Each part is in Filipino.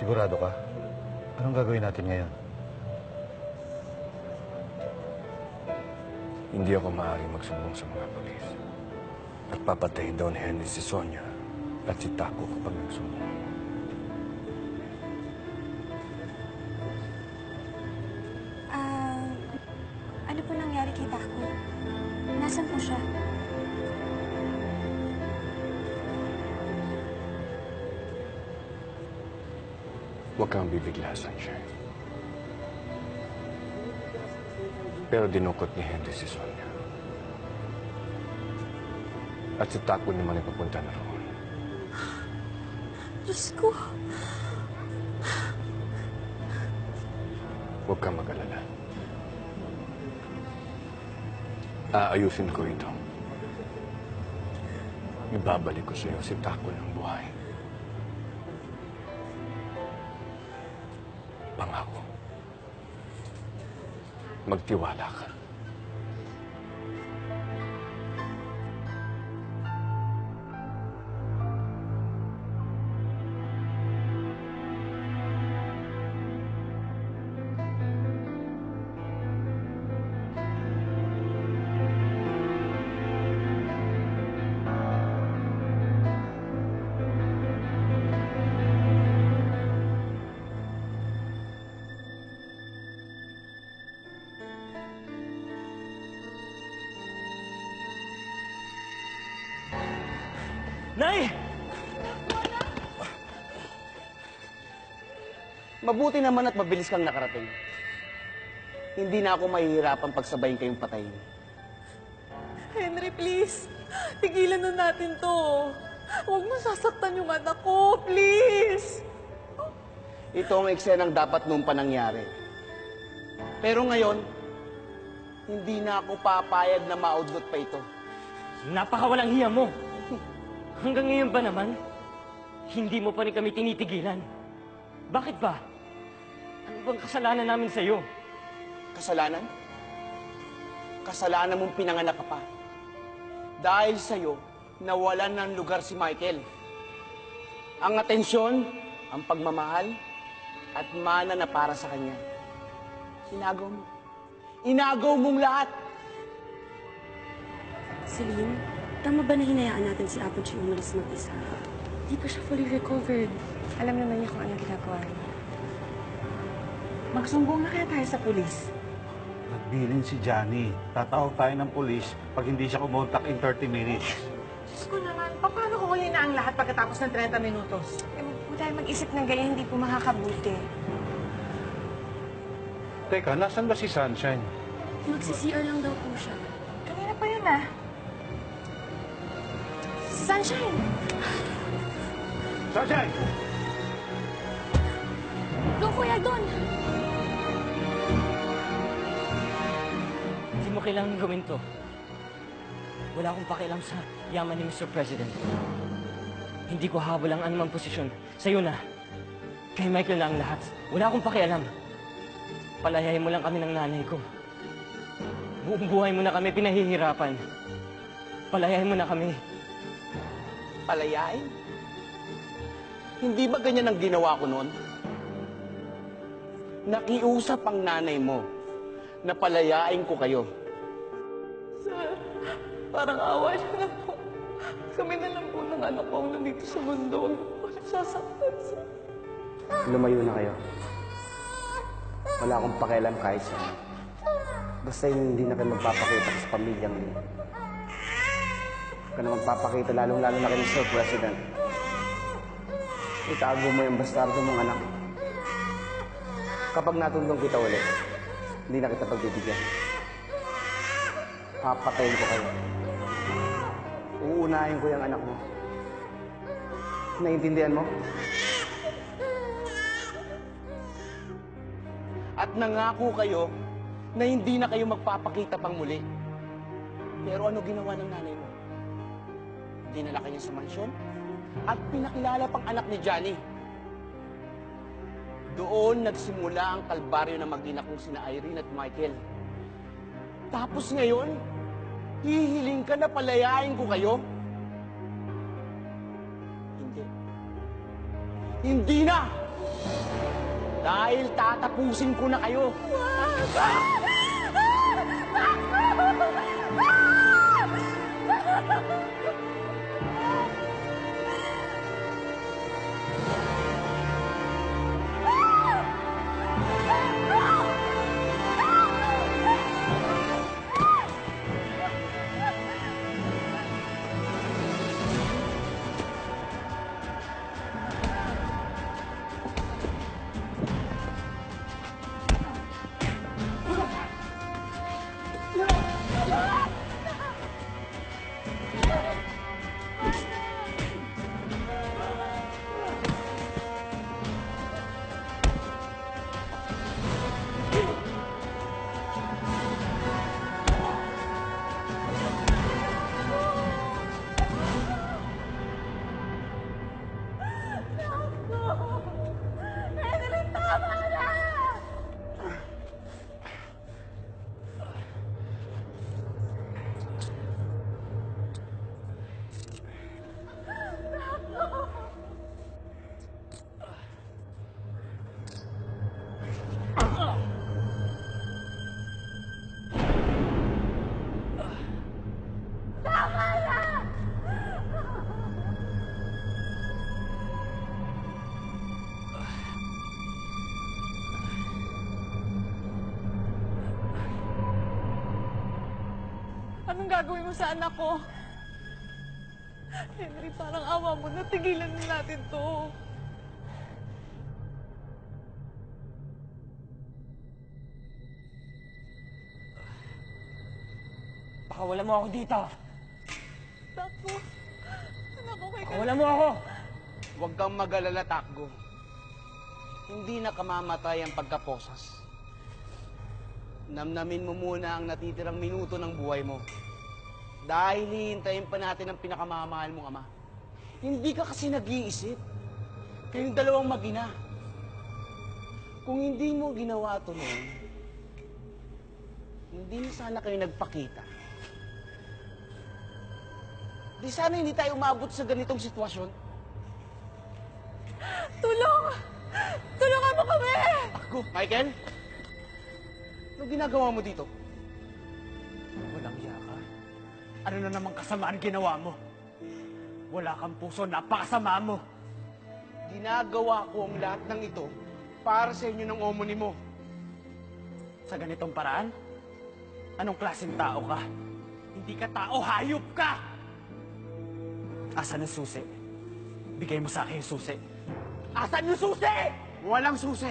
Sigurado ka? Anong gagawin natin ngayon? Hindi ako maaaring magsumbong sa mga polis. Nagpapatay daw ni Henry si Sonia at si Taco kapag nagsumbong ako. Ano po nangyari kay Taco? Nasaan po siya? Huwag kang bibigla, Sunshine. Pero dinukot ni Henry si Sonia. At si Taco naman ay papunta na roon. Diyos ko. Huwag kang mag-alala. Aayusin ko ito. Ibabalik ko sa iyo si Taco ng buhay. Pangako. Magtiwala ka. Nay! Mabuti naman at mabilis kang nakarating. Hindi na ako mahihirapan pagsabayin kayong patayin. Henry, please. Tigilan na natin to. Huwag mo sasaktan yung anak ko, please. Ito ang eksenang dapat noon pa nangyari. Pero ngayon, hindi na ako papayag na maudlot pa ito. Napakawalang hiya mo. Hanggang ngayon ba naman, hindi mo pa rin kami tinitigilan? Bakit ba? Ano bang kasalanan namin sa'yo? Kasalanan? Kasalanan mong pinanganak ka pa. Dahil sa'yo, nawalan ng lugar si Michael. Ang atensyon, ang pagmamahal, at mana na para sa kanya. Inagaw mo. Inagaw mong lahat. Celine, tama ba na hinayaan natin si Apogee umalis mag-isa? Di pa siya fully recovered. Alam naman niya kung ano ginagawa niya. Magsumbong na kaya tayo sa pulis. Nagbilin si Johnny. Tatawag tayo ng pulis pag hindi siya kumontak in 30 minutes. Diyos ko naman, paano ko huli na ang lahat pagkatapos ng 30 minutos? Eh, huwag po tayo mag-isip ng ganyan, hindi po makakabuti. Teka, nasan ba si Sunshine? Magsi-CR lang daw po siya. Kanina pa yun ah. Sunshine! Sunshine! Doon, kuya, doon! Hindi mo kailangan gawin to. Wala akong pakialam sa yaman ni Mr. President. Hindi ko habol ang anumang posisyon. Sa'yo na. Kay Michael na ang lahat. Wala akong pakialam. Palayahin mo lang kami ng nanay ko. Buong buhay mo na kami pinahihirapan. Palayahin mo na kami. Palayain? Hindi ba ganyan ang ginawa ko noon? Nakiusap ang nanay mo na palayain ko kayo. Sir, parang awa siya na po. Kami na lang po ng anak ko ang nandito sa mundo. Huwag po sasaktan, sir. Lumayo na kayo. Wala akong pakialam kahit saan. Basta hindi na kayo magpapakita sa pamilyang niyo. Huwag ka na magpapakita, lalong-lalo na kayo, Mr. President. Itago mo yung bastardo mong anak. Kapag natundong kita ulit, hindi na kita pagbibigyan. Papatayin ko kayo. Uunahin ko yung anak mo. Naiintindihan mo? At nangako kayo na hindi na kayo magpapakita pang muli. Pero ano ginawa ng nanay mo? Dinala kanya sa mansyon at pinakilala pang anak ni Johnny. Doon nagsimula ang kalbaryo ng mag-ina kong sina Irene at Michael. Tapos ngayon, hihiling ka na palayain ko kayo? Hindi. Hindi na! Dahil tatapusin ko na kayo. Anong gagawin mo sa anak ko? Henry, parang awa mo na. Tigilan na natin to. Pakawalan mo ako dito! Takbo. Anak ko kay Pakawalan mo ako! Huwag kang mag-alala, Takgo. Hindi na kamamatay ang pagkaposas. Namnamin mo muna ang natitirang minuto ng buhay mo. Dahil hihintayin pa natin ang pinakamamahal mong ama. Hindi ka kasi nag-iisip. Kayong dalawang mag-ina. Kung hindi mo ginawa ito noon, hindi na sana kayo nagpakita. Di sana hindi tayo umabot sa ganitong sitwasyon. Tulong! Tulungan mo kami! Takgo, Michael? Ano ginagawa mo dito? Walang iya ka. Ano na namang kasamaan ginawa mo? Wala kang puso, napakasama mo. Ginagawa ko ang lahat ng ito para sa inyo ng omoni mo. Sa ganitong paraan? Anong klaseng tao ka? Hindi ka tao, hayop ka! Asan ang susi? Bigay mo sa akin yung susi. Asan yung susi? Walang susi.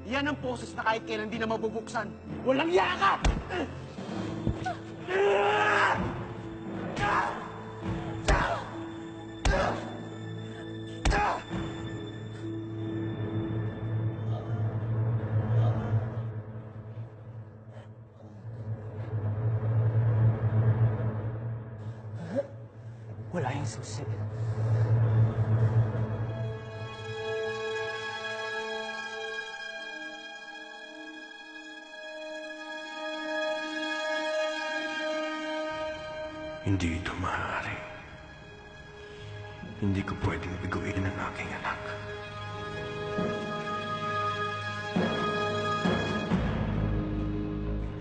Yan ang poses na kahit kailan di na mabubuksan. Walang yaka! Wala yung susi. Hindi ito maaari. Hindi ko pwedeng biguin ang aking anak.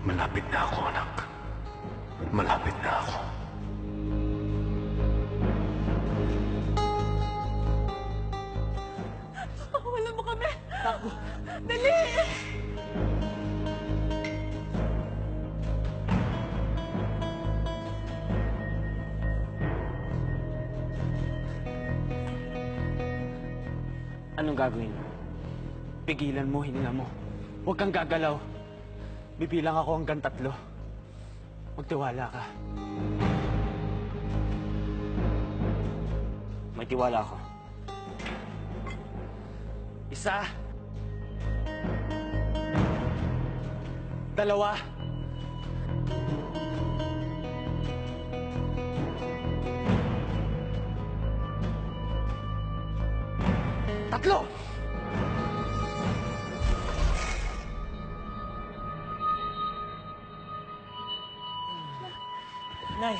Malapit na ako, anak. Malapit na ako. Pakawalan mo kami! Takbo! Dali! Anong gagawin mo? Pigilan mo, hininga mo. Huwag kang gagalaw. Bibilang ako hanggang 3. Magtiwala ka. May tiwala ako. 1, 2, 3! Nay!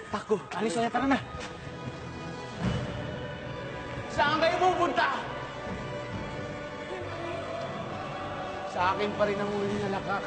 Takbo, alis na, tara na. Saan kayo pupunta? Sa akin pa rin ang huli na lakak.